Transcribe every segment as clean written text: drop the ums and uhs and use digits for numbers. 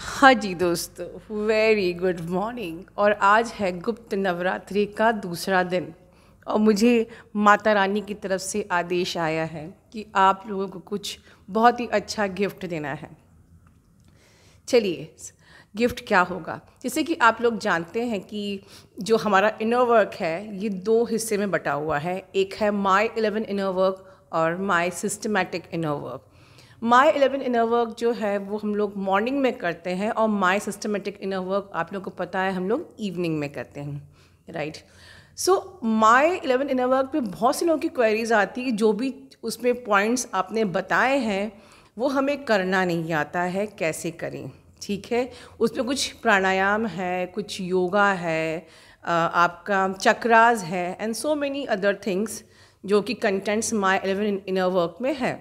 हाँ जी दोस्तों, very good morning. और आज है गुप्त नवरात्रि का दूसरा दिन और मुझे माता रानी की तरफ से आदेश आया है कि आप लोगों को कुछ बहुत ही अच्छा गिफ्ट देना है। चलिए, गिफ्ट क्या होगा? जैसे कि आप लोग जानते हैं कि जो हमारा इनर वर्क है ये दो हिस्से में बटा हुआ है। एक है माई 11 इनर वर्क और माई सिस्टमैटिक इनर वर्क। माई 11 इनर वर्क जो है वो हम लोग मॉर्निंग में करते हैं और माई सिस्टमेटिक इनर वर्क आप लोग को पता है हम लोग इवनिंग में करते हैं, राइट। सो माई 11 इनर वर्क पे बहुत से लोगों की क्वेरीज आती है। जो भी उसमें पॉइंट्स आपने बताए हैं वो हमें करना नहीं आता है, कैसे करें? ठीक है, उसमें कुछ प्राणायाम है, कुछ योगा है, आपका चक्रास है and so many other things जो कि कंटेंट्स माई 11 इनर वर्क में है।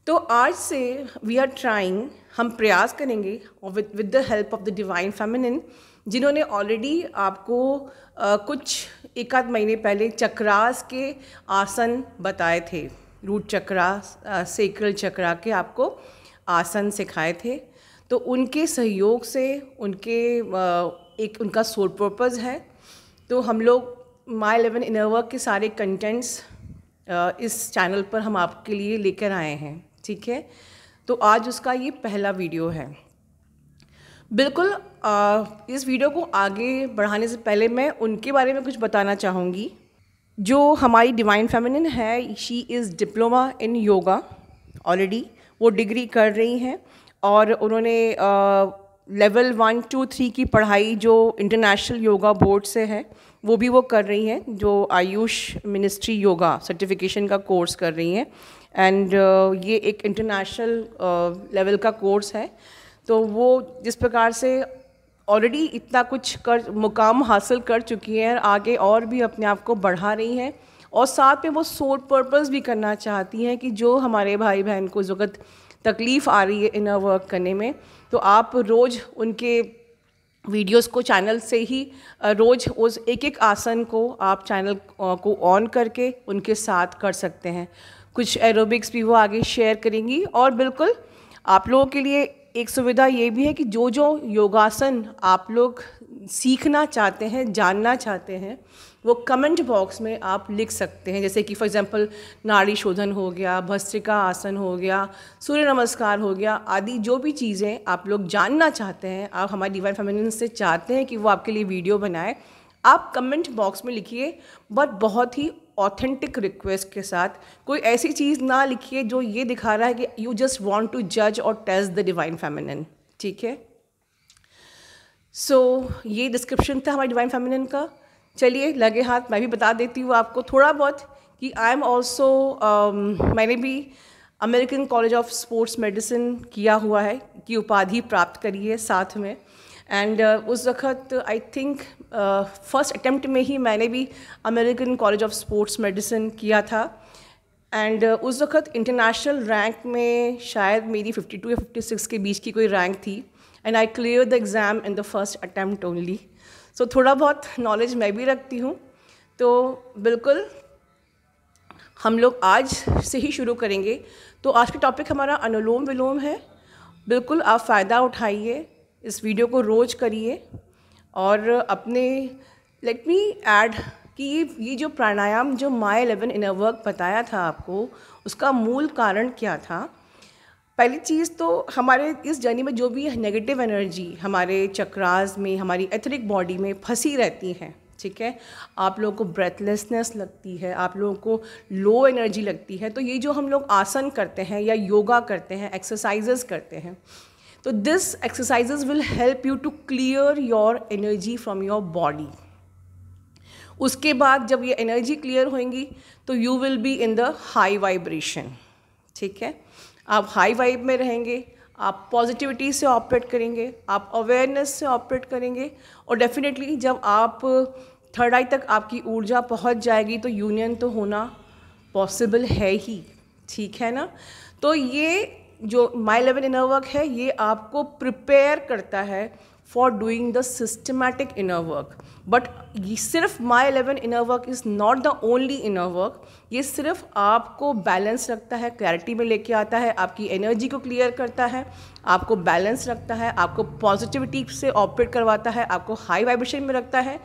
तो आज से वी आर ट्राइंग, हम प्रयास करेंगे और with the help of the divine feminine, जिन्होंने ऑलरेडी आपको कुछ एक आध महीने पहले चक्रास के आसन बताए थे। रूट चक्रास, सेक्रल चक्रा के आपको आसन सिखाए थे। तो उनके सहयोग से एक उनका सोल पर्पज़ है। तो हम लोग माई 11 इनर वर्क के सारे कंटेंट्स इस चैनल पर हम आपके लिए लेकर आए हैं, ठीक है। तो आज उसका ये पहला वीडियो है। बिल्कुल इस वीडियो को आगे बढ़ाने से पहले मैं उनके बारे में कुछ बताना चाहूँगी। जो हमारी डिवाइन फेमिनिन है, she is diploma in yoga already, वो डिग्री कर रही हैं और उन्होंने लेवल 1, 2, 3 की पढ़ाई जो इंटरनेशनल योगा बोर्ड से है वो भी वो कर रही हैं, जो आयुष मिनिस्ट्री योगा सर्टिफिकेशन का कोर्स कर रही हैं। एंड ये एक इंटरनेशनल लेवल का कोर्स है। तो वो जिस प्रकार से ऑलरेडी इतना कुछ कर मुकाम हासिल कर चुकी हैं, आगे और भी अपने आप को बढ़ा रही हैं और साथ में वो सोल पर्पस भी करना चाहती हैं कि जो हमारे भाई बहन को इस वक्त तकलीफ़ आ रही है इनर वर्क करने में, तो आप रोज़ उनके वीडियोस को चैनल से ही रोज़ उस एक एक आसन को आप चैनल को ऑन करके उनके साथ कर सकते हैं। कुछ एरोबिक्स भी वो आगे शेयर करेंगी। और बिल्कुल आप लोगों के लिए एक सुविधा ये भी है कि जो जो योगासन आप लोग सीखना चाहते हैं, जानना चाहते हैं, वो कमेंट बॉक्स में आप लिख सकते हैं। जैसे कि फॉर एग्जांपल नाड़ी शोधन हो गया, भस्त्रिका आसन हो गया, सूर्य नमस्कार हो गया, आदि जो भी चीज़ें आप लोग जानना चाहते हैं, आप हमारी डिवाइन फेमिनिन से चाहते हैं कि वो आपके लिए वीडियो बनाए, आप कमेंट बॉक्स में लिखिए। बट बहुत ही ऑथेंटिक रिक्वेस्ट के साथ, कोई ऐसी चीज़ ना लिखिए जो ये दिखा रहा है कि यू जस्ट वांट टू जज और टेस्ट द डिवाइन फेमिनिन, ठीक है। सो ये डिस्क्रिप्शन था हमारी डिवाइन फेमिनिन का। चलिए लगे हाथ मैं भी बता देती हूँ आपको थोड़ा बहुत कि आई एम ऑल्सो, मैंने भी American college of sports medicine किया हुआ है, की उपाधि प्राप्त करी है साथ में। एंड उस वक्त आई थिंक फर्स्ट अटेम्प्ट में ही मैंने भी American college of sports medicine किया था। एंड उस वक्त इंटरनेशनल रैंक में शायद मेरी 52 या 56 के बीच की कोई रैंक थी। And I clear the exam in the first attempt only. So थोड़ा बहुत नॉलेज मैं भी रखती हूँ। तो बिल्कुल हम लोग आज से ही शुरू करेंगे। तो आज का टॉपिक हमारा अनुलोम विलोम है। बिल्कुल आप फ़ायदा उठाइए, इस वीडियो को रोज़ करिए और अपने लेट मी ऐड कि ये जो प्राणायाम जो माई 11 इनर वर्क बताया था आपको, उसका मूल कारण क्या था। पहली चीज़ तो हमारे इस जर्नी में जो भी नेगेटिव एनर्जी हमारे चक्रास में, हमारी एथरिक बॉडी में फंसी रहती है, ठीक है, आप लोगों को ब्रेथलेसनेस लगती है, आप लोगों को लो एनर्जी लगती है, तो ये जो हम लोग आसन करते हैं या योगा करते हैं, एक्सरसाइजेस करते हैं, तो this exercises will help you to clear your energy from your body. उसके बाद जब ये एनर्जी क्लियर होंगी तो you will be in the high vibration, ठीक है। आप हाई वाइब में रहेंगे, आप पॉजिटिविटी से ऑपरेट करेंगे, आप अवेयरनेस से ऑपरेट करेंगे और डेफिनेटली जब आप थर्ड आई तक आपकी ऊर्जा पहुंच जाएगी तो यूनियन तो होना पॉसिबल है ही, ठीक है ना। तो ये जो माई 11 इनर वर्क है ये आपको प्रिपेयर करता है for doing the systematic inner work. But सिर्फ माई 11 inner work is not the only inner work. ये सिर्फ आपको बैलेंस रखता है, क्लैरिटी में लेके आता है, आपकी एनर्जी को क्लियर करता है, आपको बैलेंस रखता है, आपको पॉजिटिविटी से ऑपरेट करवाता है, आपको हाई वाइब्रेशन में रखता है।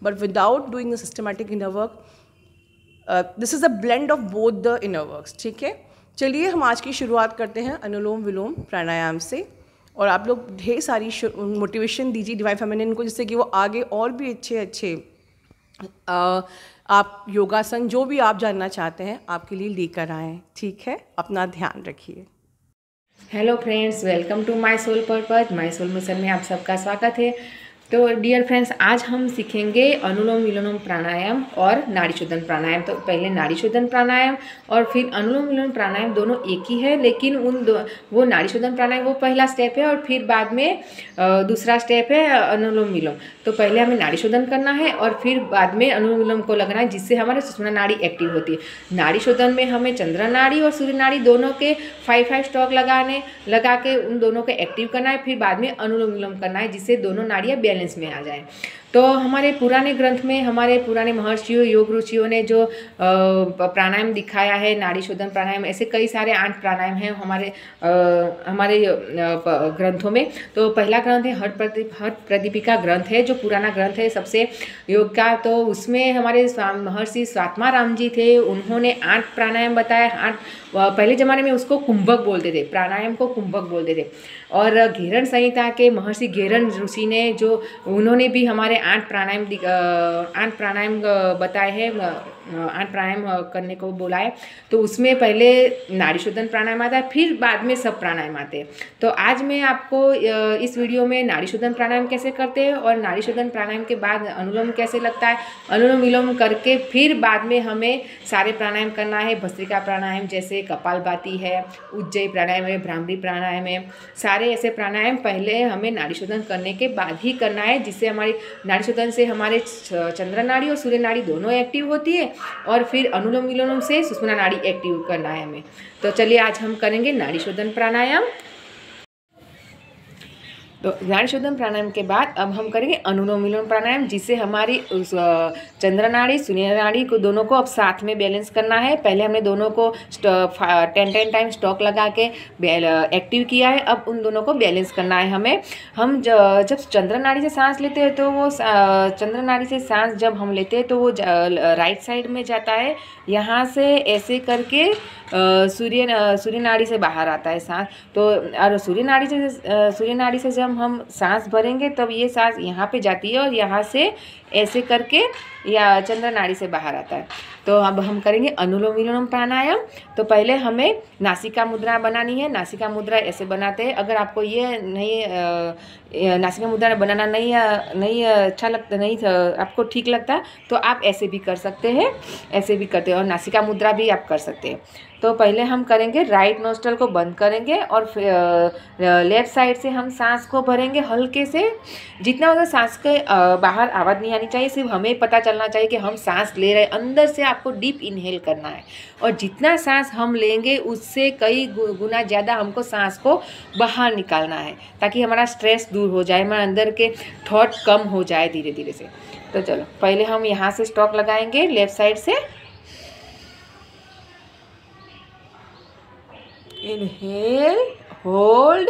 But without doing the systematic inner work, this is a blend of both the inner works. ठीक है, चलिए हम आज की शुरुआत करते हैं अनुलोम विलोम प्राणायाम से। और आप लोग ढेर सारी मोटिवेशन दीजिए डिवाइन फेमिनिन को, जिससे कि वो आगे और भी अच्छे अच्छे आप योगासन जो भी आप जानना चाहते हैं आपके लिए लेकर आएँ। ठीक है, अपना ध्यान रखिए। Hello friends, welcome to my soul purpose. My soul mission में आप सबका स्वागत है। तो डियर फ्रेंड्स, आज हम सीखेंगे अनुलोम विलोम प्राणायाम और नाड़ी शोधन प्राणायाम। तो पहले नाड़ी शोधन प्राणायाम और फिर अनुलोम विलोम प्राणायाम दोनों एक ही है, लेकिन वो नाड़ी शोधन प्राणायाम वो पहला स्टेप है और फिर बाद में दूसरा स्टेप है अनुलोम विलोम। तो पहले हमें नाड़ी शोधन करना है और फिर बाद में अनुलोम विलोम को लगना है, जिससे हमारे सुषुम्ना नाड़ी एक्टिव होती है। नाड़ी शोधन में हमें चंद्र नाड़ी और सूर्य नाड़ी दोनों के 5 स्ट्रोक लगा के उन दोनों को एक्टिव करना है। फिर बाद में अनुलोम विलोम करना है, जिससे दोनों नाड़ियाँ बैलेंस में आ जाए। तो हमारे पुराने ग्रंथ में हमारे पुराने महर्षियों, योग ऋषियों ने जो प्राणायाम दिखाया है, नाड़ी शोधन प्राणायाम, ऐसे कई सारे 8 प्राणायाम हैं हमारे ग्रंथों में। तो पहला ग्रंथ है हठ प्रदीपिका ग्रंथ है, जो पुराना ग्रंथ है सबसे योग का। तो उसमें हमारे महर्षि स्वात्माराम जी थे, उन्होंने 8 प्राणायाम बताया। पहले ज़माने में उसको कुंभक बोलते थे, प्राणायाम को कुंभक बोलते थे। और घेरन संहिता के महर्षि घेरन ऋषि ने उन्होंने भी हमारे 8 प्राणायाम बताए हैं, 8 प्राणायाम करने को बोला है। तो उसमें पहले नाड़ी शोधन प्राणायाम आता है, फिर बाद में सब प्राणायाम आते हैं। तो आज मैं आपको इस वीडियो में नाड़ी शोधन प्राणायाम कैसे करते हैं और नाड़ी शोधन प्राणायाम के बाद अनुलोम कैसे लगता है, अनुलोम विलोम करके फिर बाद में हमें सारे प्राणायाम करना है। भस्त्रिका प्राणायाम जैसे कपालभाति है, उज्जयी प्राणायाम है, भ्रामरी प्राणायाम है, सारे ऐसे प्राणायाम पहले हमें नाड़ी शोधन करने के बाद ही करना है, जिससे हमारी नाड़ी शोधन से हमारे चंद्र नाड़ी और सूर्य नाड़ी दोनों एक्टिव होती है और फिर अनुलोम विलोम से सुषुम्ना नाड़ी एक्टिव करना है हमें। तो चलिए आज हम करेंगे नाड़ी शोधन प्राणायाम। तो नाड़ी शोधन प्राणायाम के बाद अब हम करेंगे अनुलोम विलोम प्राणायाम, जिससे हमारी उस चंद्र नाड़ी सूर्य नाड़ी को दोनों को अब साथ में बैलेंस करना है। पहले हमने दोनों को 10 टाइम स्टॉक लगा के एक्टिव किया है, अब उन दोनों को बैलेंस करना है हमें। हम जब चंद्र नाड़ी से सांस लेते हैं तो वो चंद्र नाड़ी से सांस जब हम लेते हैं तो वो राइट साइड में जाता है, यहाँ से ऐसे करके सूर्य नाड़ी से बाहर आता है सांस। तो और सूर्य नाड़ी से जब हम सांस भरेंगे तब ये सांस यहाँ पे जाती है और यहाँ से ऐसे करके या चंद्र नाड़ी से बाहर आता है। तो अब हम करेंगे अनुलोम विलोम प्राणायाम। तो पहले हमें नासिका मुद्रा बनानी है। नासिका मुद्रा ऐसे बनाते हैं। अगर आपको ये नहीं नासिका मुद्रा बनाना नहीं अच्छा लगता, नहीं आपको ठीक लगता, तो आप ऐसे भी कर सकते हैं, ऐसे भी करते हैं और नासिका मुद्रा भी आप कर सकते हैं। तो पहले हम करेंगे राइट नोस्ट्रल को बंद करेंगे और लेफ्ट साइड से हम सांस को भरेंगे हल्के से। जितना होगा सांस के बाहर आवाज़ नहीं आनी चाहिए, सिर्फ हमें पता चलना चाहिए कि हम सांस ले रहे हैं। अंदर से आपको डीप इनहेल करना है और जितना सांस हम लेंगे उससे कई गुना ज़्यादा हमको सांस को बाहर निकालना है, ताकि हमारा स्ट्रेस दूर हो जाए, हमारे अंदर के थॉट कम हो जाए धीरे धीरे से। तो चलो पहले हम यहाँ से स्टॉक लगाएंगे लेफ्ट साइड से। इनहेल, होल्ड,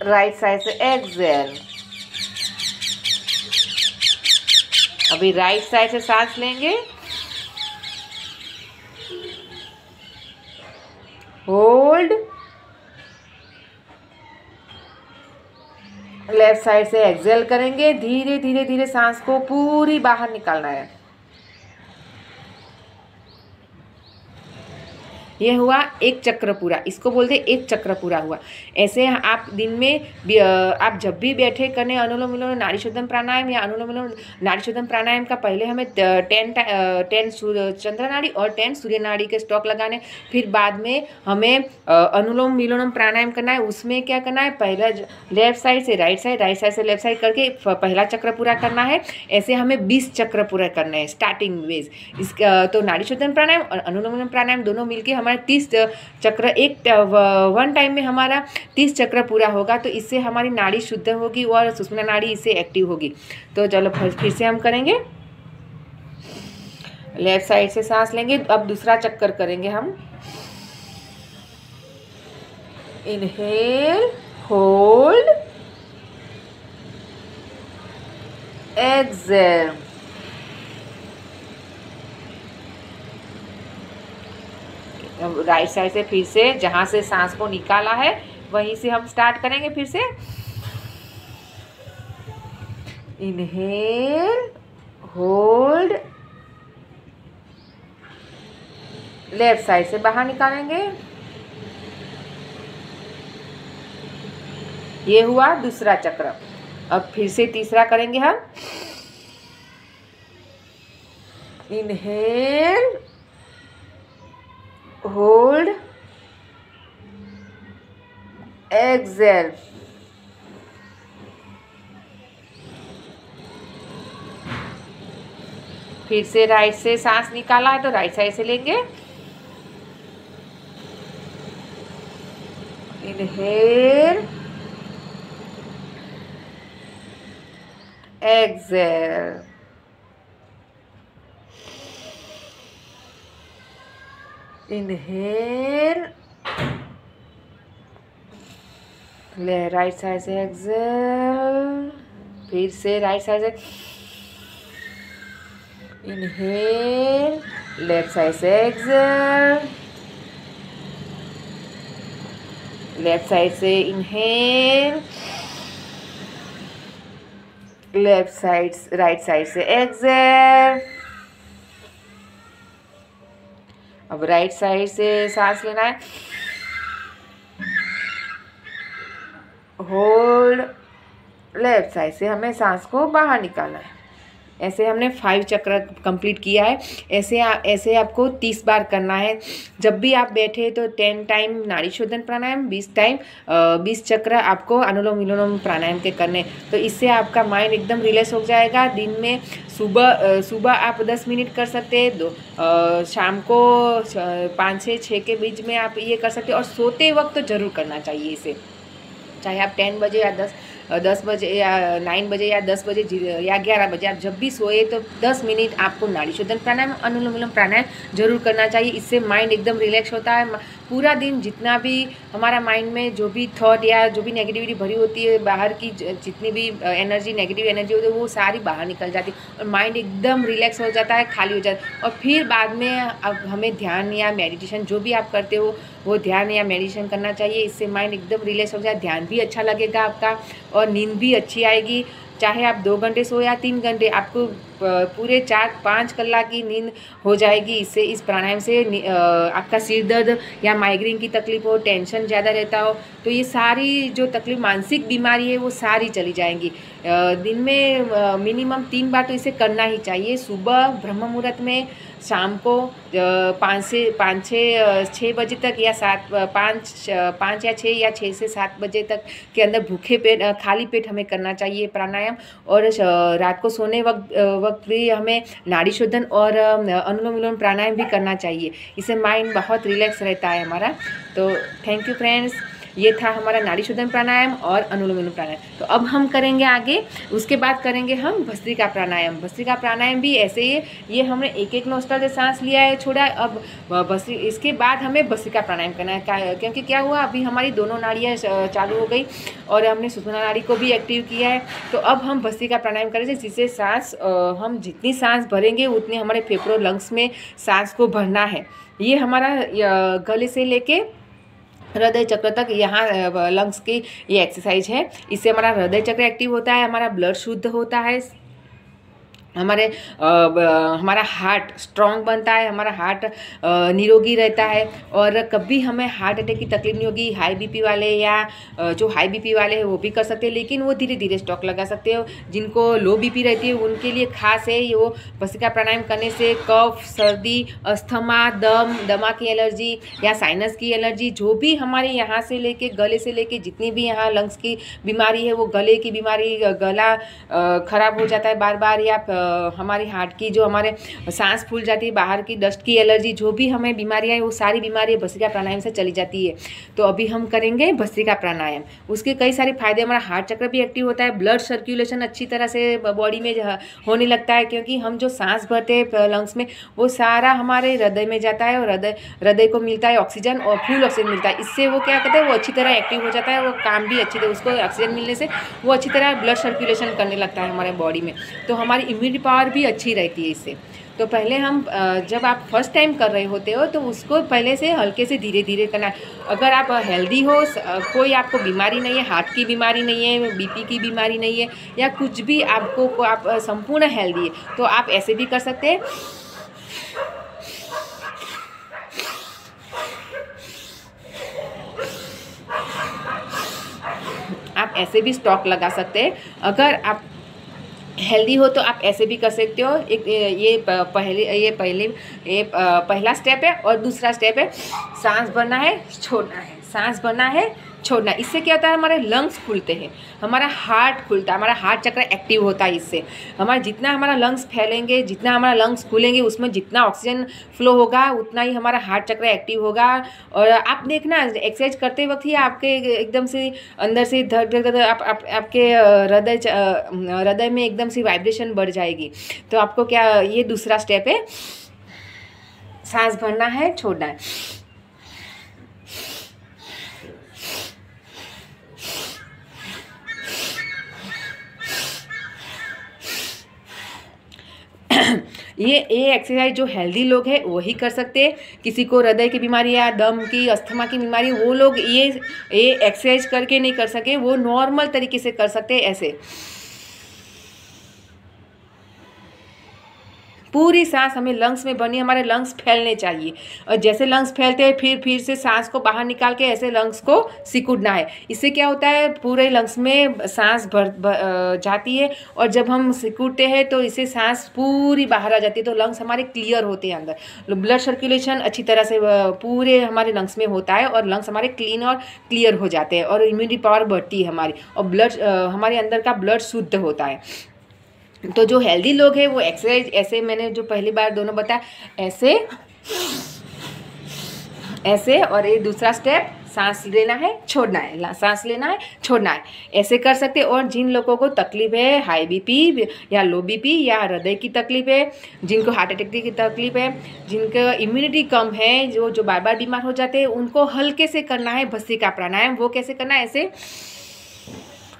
राइट साइड से एक्सहेल। अभी राइट साइड से सांस लेंगे, होल्ड, लेफ्ट साइड से एक्सहेल करेंगे। धीरे धीरे धीरे सांस को पूरी बाहर निकालना है। ये हुआ एक चक्र पूरा, इसको बोलते हैं एक चक्र पूरा हुआ। ऐसे आप दिन में आप जब भी बैठे करने अनुलोम विलोम नाड़ी शोधन प्राणायाम या अनुलोम विलोम नाड़ी शोधन प्राणायाम का पहले हमें 10 चंद्र नाड़ी और 10 सूर्य नाड़ी के स्टॉक लगाने। फिर बाद में हमें अनुलोम विलोम प्राणायाम करना है। उसमें क्या करना है, पहला लेफ्ट साइड से राइट साइड से लेफ्ट साइड करके पहला चक्र पूरा करना है। ऐसे हमें 20 चक्र पूरा करना है स्टार्टिंग वेज। इसका तो नाड़ी शोधन प्राणायाम और अनुलोम विलोम प्राणायाम दोनों मिलकर हमारा 30 चक्र वन टाइम में हमारा 30 चक्र पूरा होगा। तो इससे हमारी नाड़ी शुद्ध होगी और सुषुम्ना नाड़ी इससे एक्टिव होगी। तो चलो फिर से हम करेंगे। लेफ्ट साइड से सांस लेंगे। अब दूसरा चक्कर करेंगे हम। Inhale, hold, exhale. अब राइट साइड से फिर से जहां से सांस को निकाला है वहीं से हम स्टार्ट करेंगे फिर से। इनहेल, होल्ड, लेफ्ट साइड से बाहर निकालेंगे। ये हुआ दूसरा चक्र। अब फिर से तीसरा करेंगे हम। Inhale, hold, exhale. फिर से राइट से सांस निकाला है तो राइट साइड से लेंगे। Inhale, exhale. Inhale, right side से एक्सहेल। फिर से राइट साइड से इनहेल, लेफ्ट साइड से एक्सहेल। लेफ्ट साइड से inhale, left side right side से एक्सहेल। अब राइट साइड से सांस लेना है। होल्ड, लेफ्ट साइड से हमें सांस को बाहर निकालना है। ऐसे हमने 5 चक्र कंप्लीट किया है। ऐसे आपको 30 बार करना है। जब भी आप बैठे तो 10 टाइम नाड़ी शोधन प्राणायाम, 20 चक्र आपको अनुलोम विलोम प्राणायाम के करने। तो इससे आपका माइंड एकदम रिलैक्स हो जाएगा। दिन में सुबह आप 10 मिनट कर सकते हैं, शाम को 5 से 6 के बीच में आप ये कर सकते हैं। और सोते वक्त तो ज़रूर करना चाहिए इसे, चाहे आप 10 बजे या 10 बजे या 9 बजे या 10 बजे या 11 बजे आप जब भी सोए तो 10 मिनट आपको नाड़ी शोधन प्राणायाम, अनुलोम विलोम प्राणायाम जरूर करना चाहिए। इससे माइंड एकदम रिलैक्स होता है। पूरा दिन जितना भी हमारा माइंड में जो भी थॉट या जो भी नेगेटिविटी भरी होती है, बाहर की जितनी भी एनर्जी, नेगेटिव एनर्जी होती है, वो सारी बाहर निकल जाती है और माइंड एकदम रिलैक्स हो जाता है, खाली हो जाता है। और फिर बाद में अब हमें ध्यान या मेडिटेशन जो भी आप करते हो वो ध्यान या मेडिटेशन करना चाहिए। इससे माइंड एकदम रिलैक्स हो जाए, ध्यान भी अच्छा लगेगा आपका और नींद भी अच्छी आएगी। चाहे आप 2 घंटे सो या 3 घंटे, आपको पूरे 4-5 कलाक की नींद हो जाएगी। इससे इस प्राणायाम से आपका सिर दर्द या माइग्रेन की तकलीफ हो, टेंशन ज़्यादा रहता हो, तो ये सारी जो तकलीफ, मानसिक बीमारी है वो सारी चली जाएंगी। दिन में मिनिमम 3 बार तो इसे करना ही चाहिए। सुबह ब्रह्म मुहूर्त में, शाम को 5 से 6 बजे तक या 5 या 6 या 6 से 7 बजे तक के अंदर भूखे पेट, खाली पेट हमें करना चाहिए प्राणायाम। और रात को सोने वक्त भी हमें नाड़ी शोधन और अनुलोम विलोम प्राणायाम भी करना चाहिए। इससे माइंड बहुत रिलैक्स रहता है हमारा। तो थैंक यू फ्रेंड्स, ये था हमारा नाड़ी शोधन प्राणायाम और अनुलोम विलोम प्राणायाम। तो अब हम करेंगे आगे, उसके बाद करेंगे हम भस्त्रिका प्राणायाम। भस्त्रिका प्राणायाम भी ऐसे ही, ये हमने एक नोस्ट्रल से सांस लिया है, छोड़ा। अब इसके बाद हमें भस्त्रिका प्राणायाम करना है, क्योंकि क्या हुआ, अभी हमारी दोनों नाड़ियाँ चालू हो गई और हमने सुषुम्ना नाड़ी को भी एक्टिव किया है। तो अब हम भस्त्रिका प्राणायाम करेंगे, जिससे सांस, हम जितनी सांस भरेंगे उतनी हमारे फेफड़ों, लंग्स में सांस को भरना है। ये हमारा गले से लेके हृदय चक्र तक, यहाँ लंग्स की ये एक्सरसाइज है। इससे हमारा हृदय चक्र एक्टिव होता है, हमारा ब्लड शुद्ध होता है, हमारा हार्ट स्ट्रॉन्ग बनता है, हमारा हार्ट निरोगी रहता है और कभी हमें हार्ट अटैक की तकलीफ नहीं होगी। हाई बीपी वाले या जो हाई बीपी वाले हैं वो भी कर सकते हैं, लेकिन वो धीरे धीरे स्टॉक लगा सकते हो। जिनको लो बीपी रहती है उनके लिए खास है, वो भस्त्रिका प्राणायाम करने से कफ, सर्दी, अस्थमा, दमा की एलर्जी या साइनस की एलर्जी, जो भी हमारे यहाँ से लेके गले से लेके जितनी भी यहाँ लंग्स की बीमारी है, वो गले की बीमारी, गला खराब हो जाता है बार बार, या हमारी हार्ट की जो हमारे सांस फूल जाती है, बाहर की डस्ट की एलर्जी, जो भी हमें बीमारियाँ हैं वो सारी बीमारियाँ भस्त्रिका प्राणायाम से चली जाती है। तो अभी हम करेंगे भस्त्रिका प्राणायाम। उसके कई सारे फायदे, हमारा हार्ट चक्र भी एक्टिव होता है, ब्लड सर्कुलेशन अच्छी तरह से बॉडी में होने लगता है, क्योंकि हम जो सांस भरते हैं लंग्स में वो सारा हमारे हृदय में जाता है और हृदय को मिलता है ऑक्सीजन और फुल ऑक्सीजन मिलता है। इससे वो क्या कहते हैं, वो अच्छी तरह एक्टिव हो जाता है, वो काम भी अच्छी तरह, उसको ऑक्सीजन मिलने से वो अच्छी तरह ब्लड सर्कुलेशन करने लगता है हमारे बॉडी में। तो हमारी इम्यूनिटी पावर भी अच्छी रहती है इससे। तो पहले हम जब आप फर्स्ट टाइम कर रहे होते हो तो उसको पहले से हल्के से धीरे धीरे करना है। अगर आप हेल्दी हो, कोई आपको बीमारी नहीं है, हार्ट की बीमारी नहीं है, बीपी की बीमारी नहीं है, या कुछ भी आपको आप संपूर्ण हेल्दी है, तो आप ऐसे भी कर सकते हैं। आप ऐसे भी स्टॉक लगा सकते हैं। अगर आप हेल्दी हो तो आप ऐसे भी कर सकते हो। ये पहला स्टेप है। और दूसरा स्टेप है सांस भरना है, छोड़ना है, सांस भरना है, छोड़ना। इससे क्या होता है, हमारे लंग्स खुलते हैं, हमारा हार्ट खुलता है, हमारा हार्ट चक्र एक्टिव होता है। इससे जितना हमारा लंग्स फैलेंगे, जितना हमारा लंग्स खुलेंगे, उसमें जितना ऑक्सीजन फ्लो होगा उतना ही हमारा हार्ट चक्र एक्टिव होगा। और आप देखना एक्सरसाइज करते वक्त ही आपके एकदम से अंदर से धक धक धक आपके हृदय में एकदम से वाइब्रेशन बढ़ जाएगी। तो आपको क्या, ये दूसरा स्टेप है, सांस भरना है, छोड़ना है। ये एक्सरसाइज जो हेल्दी लोग हैं वही कर सकते हैं। किसी को हृदय की बीमारी या दम की, अस्थमा की बीमारी, वो लोग ये एक्सरसाइज करके नहीं कर सके, वो नॉर्मल तरीके से कर सकते हैं। ऐसे पूरी सांस हमें लंग्स में भरनी, हमारे लंग्स फैलने चाहिए। और जैसे लंग्स फैलते हैं फिर से सांस को बाहर निकाल के ऐसे लंग्स को सिकुड़ना है। इससे क्या होता है, पूरे लंग्स में सांस भर जाती है, और जब हम सिकुड़ते हैं तो इससे सांस पूरी बाहर आ जाती है। तो लंग्स हमारे क्लियर होते हैं, अंदर ब्लड सर्कुलेशन अच्छी तरह से पूरे हमारे लंग्स में होता है, और लंग्स हमारे क्लीन और क्लियर हो जाते हैं, और इम्यूनिटी पावर बढ़ती है हमारी, और ब्लड हमारे अंदर का ब्लड शुद्ध होता है। तो जो हेल्दी लोग हैं वो एक्सरसाइज ऐसे, मैंने जो पहली बार दोनों बताया, ऐसे और ये दूसरा स्टेप, सांस लेना है, छोड़ना है, सांस लेना है, छोड़ना है, ऐसे कर सकते हैं। और जिन लोगों को तकलीफ है, हाई बीपी या लो बीपी या हृदय की तकलीफ है, जिनको हार्ट अटैक की तकलीफ है, जिनका इम्यूनिटी कम है, जो बार बार बीमार हो जाते हैं, उनको हल्के से करना है भस्त्रिका प्राणायाम। वो कैसे करना है, ऐसे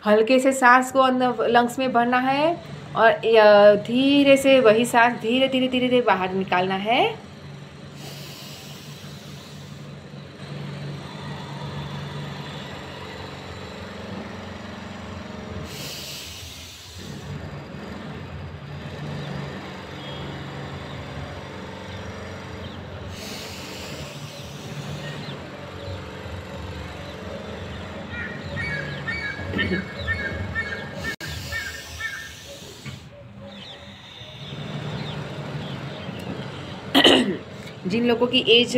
हल्के से सांस को अंदर लंग्स में भरना है, और धीरे से वही सांस धीरे धीरे धीरे धीरे बाहर निकालना है। जिन लोगों की एज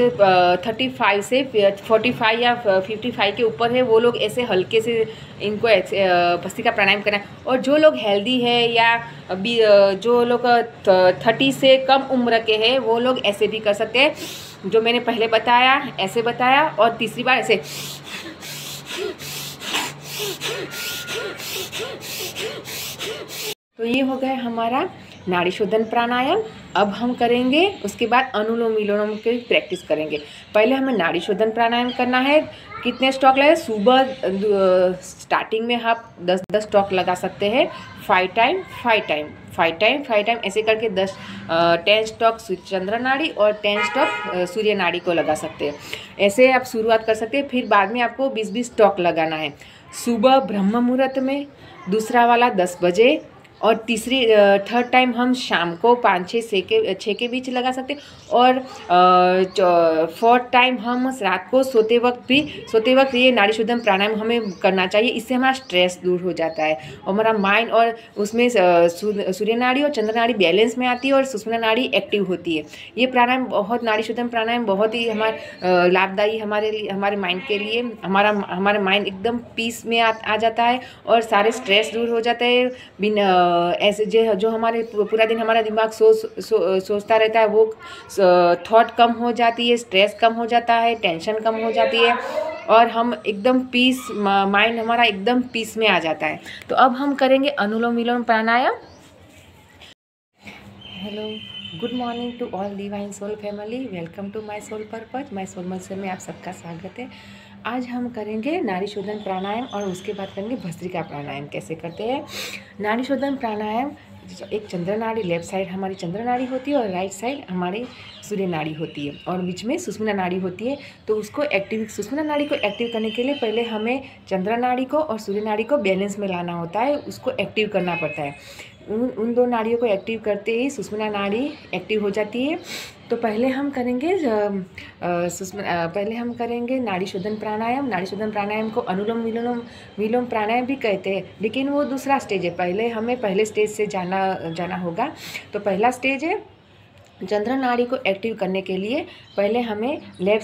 35 से 45 या 55 के ऊपर है, वो लोग ऐसे हल्के से इनको भस्त्रिका प्राणायाम करना है। और जो लोग हेल्दी है या जो लोग 30 से कम उम्र के हैं, वो लोग ऐसे भी कर सकते हैं, जो मैंने पहले बताया, ऐसे बताया। और तीसरी बार ऐसे। तो ये हो गया हमारा नाड़ी शोधन प्राणायाम। अब हम करेंगे उसके बाद अनुलोम विलोम की प्रैक्टिस करेंगे। पहले हमें नाड़ी शोधन प्राणायाम करना है। कितने स्टॉक लगे, सुबह स्टार्टिंग में आप 10 स्टॉक लगा सकते हैं, 5 टाइम ऐसे करके 10 स्टॉक चंद्र नाड़ी और 10 स्टॉक सूर्य नाड़ी को लगा सकते हैं। ऐसे आप शुरुआत कर सकते हैं। फिर बाद में आपको 20-20 स्टॉक लगाना है। सुबह ब्रह्म मुहूर्त में, दूसरा वाला 10 बजे, और थर्ड टाइम हम शाम को 5-6 के बीच लगा सकते हैं। और फोर्थ टाइम हम रात को सोते वक्त ये नाड़ी शोधन प्राणायाम हमें करना चाहिए। इससे हमारा स्ट्रेस दूर हो जाता है और हमारा माइंड, और उसमें सूर्य नाड़ी और चंद्र नाड़ी बैलेंस में आती है और सुषुम्ना नाड़ी एक्टिव होती है। ये प्राणायाम नाड़ी शोधन प्राणायाम बहुत ही लाभदायी हमारे लिए, हमारे माइंड के लिए। हमारा माइंड एकदम पीस में आ जाता है और सारे स्ट्रेस दूर हो जाते हैं। ऐसे जो हमारे पूरा दिन हमारा दिमाग सोचता रहता है, वो थॉट कम हो जाती है, स्ट्रेस कम हो जाता है, टेंशन कम हो जाती है और हम एकदम पीस, माइंड हमारा एकदम पीस में आ जाता है। तो अब हम करेंगे Anulom Vilom Pranayam. Hello, good morning to all divine soul family, welcome to my soul purpose. My soul mantra में आप सबका स्वागत है। आज हम करेंगे नाड़ी शोधन प्राणायाम और उसके बाद करेंगे भस्त्रिका प्राणायाम। कैसे करते हैं नाड़ी शोधन प्राणायाम? एक चंद्र नाड़ी, लेफ्ट साइड हमारी चंद्र नाड़ी होती है और राइट साइड हमारी सूर्य नाड़ी होती है और बीच में सुषुम्ना नाड़ी होती है। तो उसको सुषुम्ना नाड़ी को एक्टिव करने के लिए पहले हमें चंद्र नाड़ी को और सूर्य नाड़ी को बैलेंस में लाना होता है, उसको एक्टिव करना पड़ता है। उन दो नाड़ियों को एक्टिव करते ही सुषुम्ना नाड़ी एक्टिव हो जाती है। तो पहले हम करेंगे नाड़ी शोधन प्राणायाम। नाड़ी शोधन प्राणायाम को अनुलोम विलोम प्राणायाम भी कहते हैं, लेकिन वो दूसरा स्टेज है। पहले हमें पहले स्टेज से जाना होगा। तो पहला स्टेज है चंद्र नाड़ी को एक्टिव करने के लिए पहले हमें राइट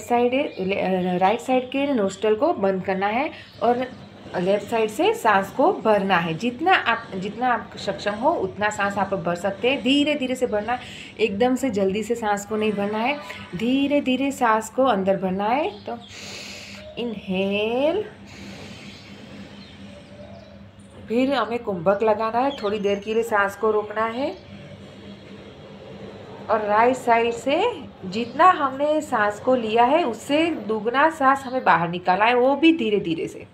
साइड के नोस्ट्रल को बंद करना है और लेफ्ट साइड से सांस को भरना है। जितना आप सक्षम हो उतना सांस आप भर सकते हैं। धीरे धीरे से भरना है, एकदम से जल्दी से सांस को नहीं भरना है, धीरे धीरे सांस को अंदर भरना है। तो इनहेल, फिर हमें कुंभक लगाना है, थोड़ी देर के लिए सांस को रोकना है और राइट साइड से जितना हमने सांस को लिया है उससे दुगना सांस हमें बाहर निकालना है, वो भी धीरे धीरे से।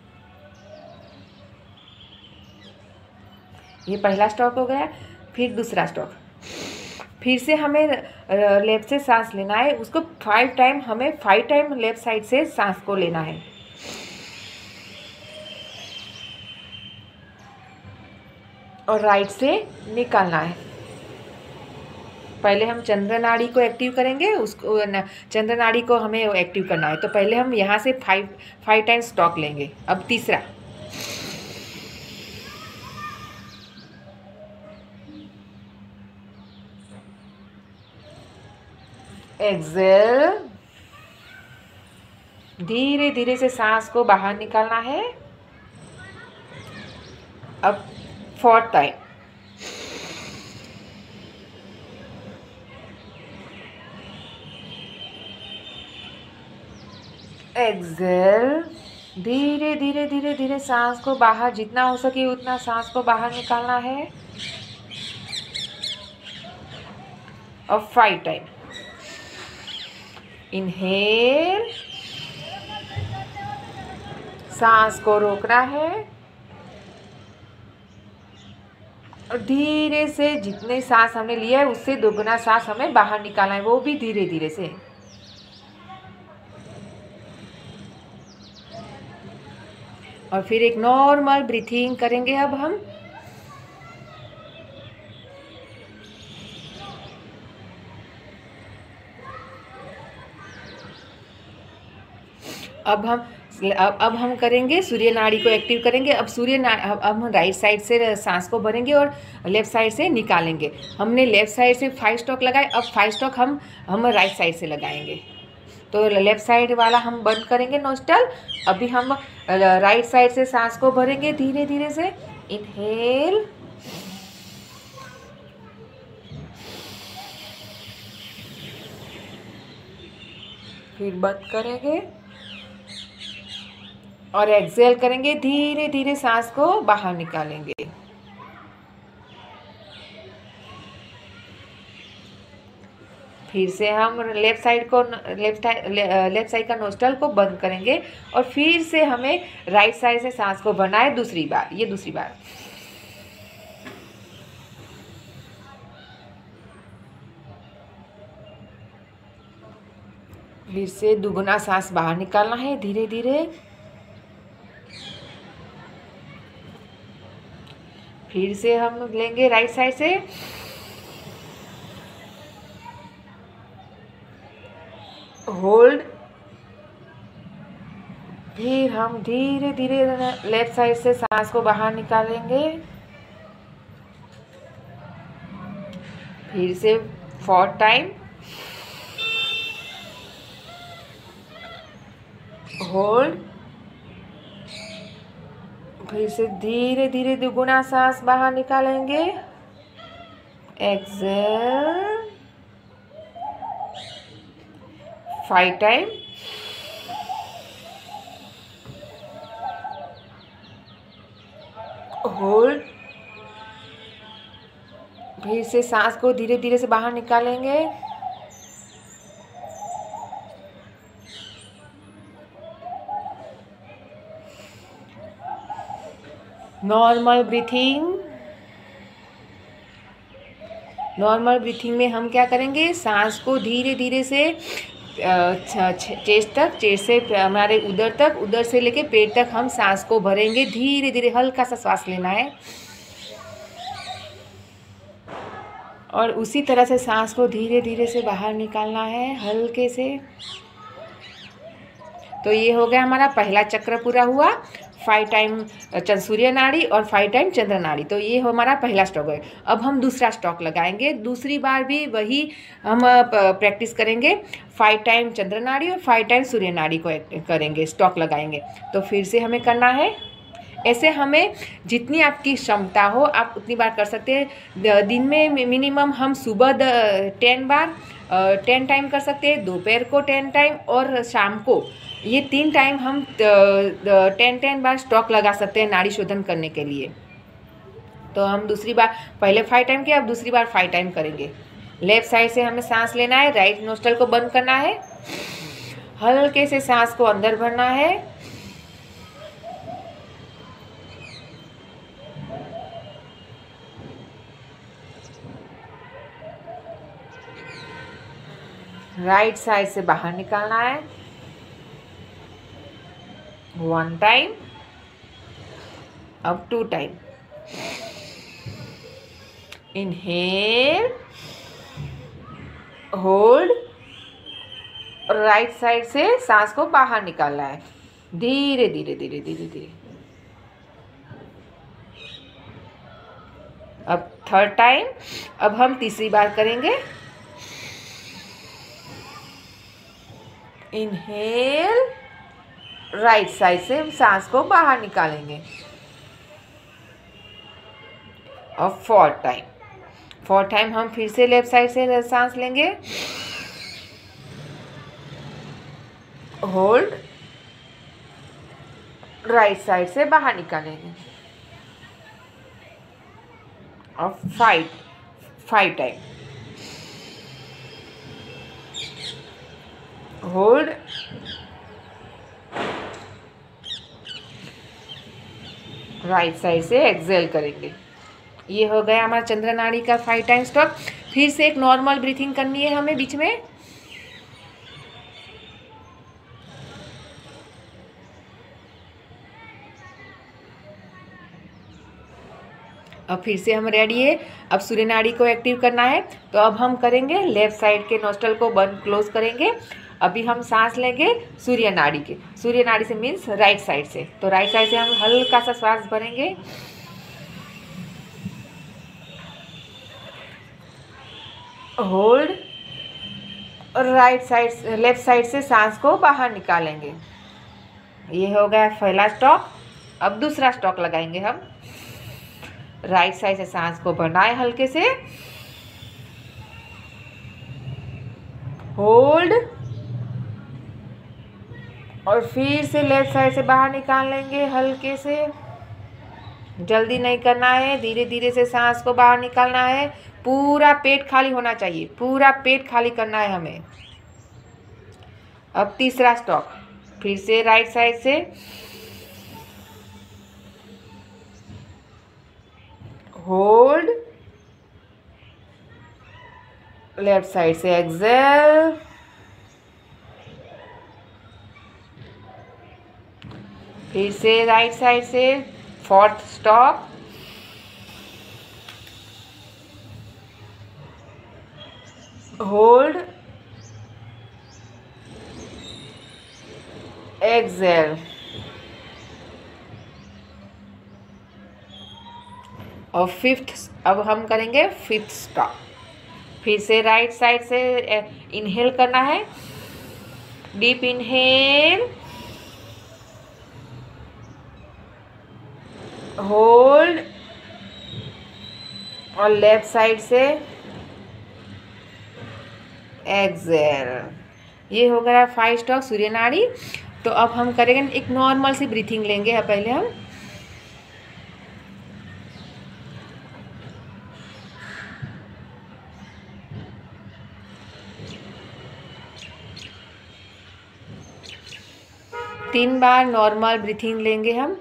ये पहला स्ट्रोक हो गया। फिर दूसरा स्ट्रोक, फिर से हमें लेफ्ट से सांस लेना है, उसको 5 टाइम लेफ्ट साइड से सांस को लेना है और राइट से निकालना है। पहले हम चंद्र नाड़ी को एक्टिव करेंगे, उसको चंद्र नाड़ी को हमें एक्टिव करना है। तो पहले हम यहाँ से 5 टाइम स्ट्रोक लेंगे। अब तीसरा, एक्सेल, धीरे धीरे से सांस को बाहर निकालना है। अब 4th टाइम, एक्सेल, धीरे धीरे धीरे धीरे सांस को बाहर, जितना हो सके उतना सांस को बाहर निकालना है। अब 5 टाइम, इनहेल, सांस को रोकना है और धीरे से जितने सांस हमने लिया है उससे दोगुना सांस हमें बाहर निकालना है, वो भी धीरे धीरे से। और फिर एक नॉर्मल ब्रीथिंग करेंगे। अब हम अब हम करेंगे सूर्य नाड़ी को एक्टिव करेंगे। अब अब हम राइट साइड से सांस को भरेंगे और लेफ्ट साइड से निकालेंगे। हमने लेफ्ट साइड से 5 स्ट्रोक लगाए, अब 5 स्ट्रोक हम राइट साइड से लगाएंगे। तो लेफ्ट साइड वाला हम बंद करेंगे नोस्ट्रल। अभी हम राइट साइड से सांस को भरेंगे धीरे धीरे से। इनहेल, फिर बंद करेंगे और एक्सेल करेंगे, धीरे धीरे सांस को बाहर निकालेंगे। फिर से हम लेफ्ट साइड का नोस्ट्रल को बंद करेंगे और फिर से हमें राइट साइड से सांस को भरना है दूसरी बार। फिर से दुगुना सांस बाहर निकालना है धीरे धीरे। फिर से हम लेंगे राइट साइड से, होल्ड, फिर हम धीरे धीरे लेफ्ट साइड से सांस को बाहर निकालेंगे। फिर से 4th टाइम, होल्ड, फिर से धीरे धीरे दुगुना सांस बाहर निकालेंगे। Exhale 5 time. होल्ड। फिर से सांस को धीरे धीरे से बाहर निकालेंगे। Normal breathing. नॉर्मल ब्रीथिंग में हम क्या करेंगे, सांस को धीरे धीरे से चेस्ट तक, चेस्ट से हमारे उदर तक, उदर से लेके पेट तक हम सांस को भरेंगे। धीरे धीरे हल्का सा सांस लेना है और उसी तरह से सांस को धीरे धीरे से बाहर निकालना है हल्के से। तो ये हो गया हमारा पहला चक्र पूरा हुआ। 5 टाइम सूर्य नाड़ी और 5 टाइम चंद्र नाड़ी। तो ये हमारा पहला स्टॉक है। अब हम दूसरा स्टॉक लगाएंगे। दूसरी बार भी वही हम प्रैक्टिस करेंगे। 5 टाइम चंद्र नाड़ी और 5 टाइम सूर्य नाड़ी को करेंगे, स्टॉक लगाएंगे। तो फिर से हमें करना है ऐसे। हमें जितनी आपकी क्षमता हो आप उतनी बार कर सकते हैं। दिन में मिनिमम हम सुबह 10 बार 10 टाइम कर सकते हैं, दोपहर को 10 टाइम और शाम को। ये 3 टाइम हम 10 बार स्टॉक लगा सकते हैं नाड़ी शोधन करने के लिए। तो हम दूसरी बार, पहले 5 टाइम किया, अब दूसरी बार 5 टाइम करेंगे। लेफ्ट साइड से हमें सांस लेना है, राइट नोस्ट्रल को बंद करना है, हल्के से सांस को अंदर भरना है। राइट साइड से बाहर निकालना है। 1 टाइम, अब 2 time. Inhale, hold, right side से सांस को बाहर निकालना है धीरे धीरे धीरे धीरे धीरे। अब 3rd टाइम। अब हम तीसरी बार करेंगे। इनहेल, राइट साइड से सांस को बाहर निकालेंगे। और 4th टाइम। 4th टाइम हम फिर से लेफ्ट साइड से सांस लेंगे, होल्ड, राइट साइड से बाहर निकालेंगे। और 5 टाइम। होल्ड, राइट साइड से एक्सेल करेंगे। ये हो गया हमारा चंद्र नाड़ी का 5 टाइम स्टॉक। फिर से एक नॉर्मल ब्रीथिंग करनी है हमें बीच में। अब फिर से हम रेडी है। अब सूर्य नाड़ी को एक्टिव करना है। तो अब हम करेंगे लेफ्ट साइड के नोस्ट्रल को बंद क्लोज करेंगे। अभी हम सांस लेंगे सूर्य नाड़ी के, सूर्य नाड़ी से मीन्स राइट साइड से। तो राइट साइड से हम हल्का सा श्वास भरेंगे, होल्ड, और राइट साइड लेफ्ट साइड से सांस को बाहर निकालेंगे। ये हो गया पहला स्टॉक। अब दूसरा स्टॉक लगाएंगे हम। राइट साइड से सांस को भरना हल्के से, होल्ड, और फिर से लेफ्ट साइड से बाहर निकाल लेंगे हल्के से। जल्दी नहीं करना है, धीरे धीरे से सांस को बाहर निकालना है। पूरा पेट खाली होना चाहिए, पूरा पेट खाली करना है हमें। अब तीसरा स्टॉक। फिर से राइट साइड से, होल्ड, लेफ्ट साइड से एक्सेल, फिर से राइट साइड से 4th स्टॉक, होल्ड, एक्सेल, और 5th। अब हम करेंगे 5th स्टॉक। फिर से राइट साइड से इनहेल करना है, डीप इनहेल, होल्ड और लेफ्ट साइड से एक्सेल। ये हो गया 5 स्टॉक सूर्य नाड़ी। तो अब हम करेंगे एक नॉर्मल सी ब्रीथिंग लेंगे। पहले हम तीन बार नॉर्मल ब्रीथिंग लेंगे हम।